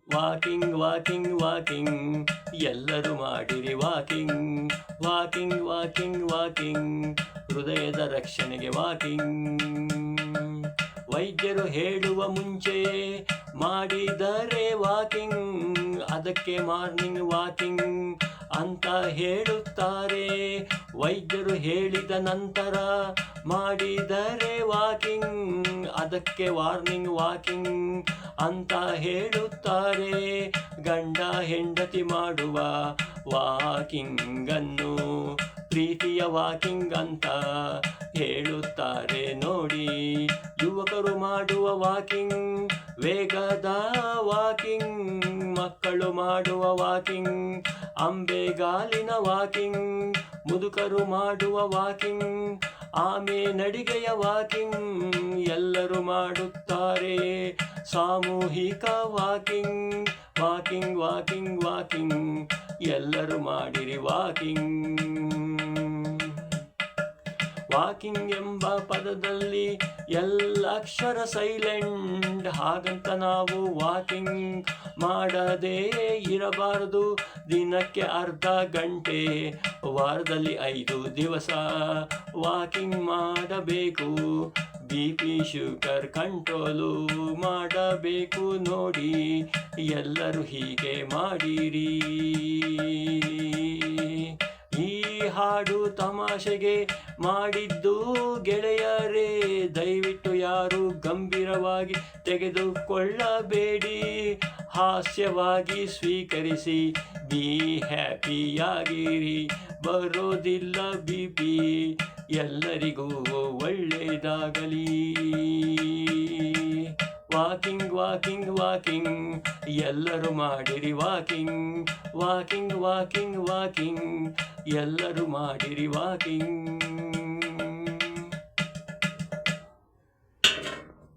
Walking walking walking ಎಲ್ಲರೂ ಮಾಡಿರಿ walking walking walking walking ಹೃದಯದ ರಕ್ಷಣೆಗೆ ವಾಕಿಂಗ್. ವೈದ್ಯರು ಹೇಳುವ ಮುಂಚೆ ಮಾಡಿದರೆ ವಾಕಿಂಗ್, ಅದಕ್ಕೆ ಮಾರ್ನಿಂಗ್ ವಾಕಿಂಗ್ ಅಂತ ಹೇಳುತ್ತಾರೆ. ವೈದ್ಯರು ಹೇಳಿದ ನಂತರ ಮಾಡಿದರೆ ವಾಕಿಂಗ್, ಅದಕ್ಕೆ ವಾರ್ನಿಂಗ್ ವಾಕಿಂಗ್ ಅಂತ ಹೇಳುತ್ತಾರೆ. ಗಂಡ ಹೆಂಡತಿ ಮಾಡುವ ವಾಕಿಂಗನ್ನು ಪ್ರೀತಿಯ ವಾಕಿಂಗ್ ಅಂತ ಹೇಳುತ್ತಾರೆ ನೋಡಿ. ಯುವಕರು ಮಾಡುವ ವಾಕಿಂಗ್ ವೇಗದ ವಾಕಿಂಗ್, ಮಕ್ಕಳು ಮಾಡುವ ವಾಕಿಂಗ್ ಅಂಬೆಗಾಲಿನ ವಾಕಿಂಗ್, ಮುದುಕರು ಮಾಡುವ ವಾಕಿಂಗ್ ಆಮೆ ನಡಿಗೆಯ ವಾಕಿಂಗ್. ಎಲ್ಲರೂ ಮಾಡುತ್ತಾರೆ ಸಾಮೂಹಿಕ ವಾಕಿಂಗ್ ವಾಕಿಂಗ್ ವಾಕಿಂಗ್ ವಾಕಿಂಗ್ ಎಲ್ಲರೂ ಮಾಡಿರಿ ವಾಕಿಂಗ್. ವಾಕಿಂಗ್ ಎಂಬ ಪದದಲ್ಲಿ ಎಲ್ಲ ಅಕ್ಷರ ಸೈಲೆಂಟ್, ಹಾಗಂತ ನಾವು ವಾಕಿಂಗ್ ಮಾಡದೇ ಇರಬಾರದು. ದಿನಕ್ಕೆ ಅರ್ಧ ಗಂಟೆ, ವಾರದಲ್ಲಿ 5 ದಿವಸ ವಾಕಿಂಗ್ ಮಾಡಬೇಕು. BP ಶುಗರ್ ಕಂಟ್ರೋಲು ಮಾಡಬೇಕು ನೋಡಿ. ಎಲ್ಲರೂ ಹೀಗೆ ಮಾಡಿರಿ. ಈ ಹಾಡು ತಮಾಷೆಗೆ ಮಾಡಿದ್ದು ಗೆಳೆಯರೇ, ದಯವಿಟ್ಟು ಯಾರು ಗಂಭೀರವಾಗಿ ತೆಗೆದುಕೊಳ್ಳಬೇಡಿ. ಹಾಸ್ಯವಾಗಿ ಸ್ವೀಕರಿಸಿ, ಬಿ ಹ್ಯಾಪಿಯಾಗಿರಿ. ಬರೋದಿಲ್ಲ BP, ಎಲ್ಲರಿಗೂ ಒಳ್ಳೆಯದಾಗಲಿ. ವಾಕಿಂಗ್ ವಾಕಿಂಗ್ ವಾಕಿಂಗ್ ಎಲ್ಲರೂ ಮಾಡಿರಿ ವಾಕಿಂಗ್ ವಾಕಿಂಗ್ ವಾಕಿಂಗ್ ವಾಕಿಂಗ್ ಎಲ್ಲರೂ ಮಾಡಿರಿ ವಾಕಿಂಗ್.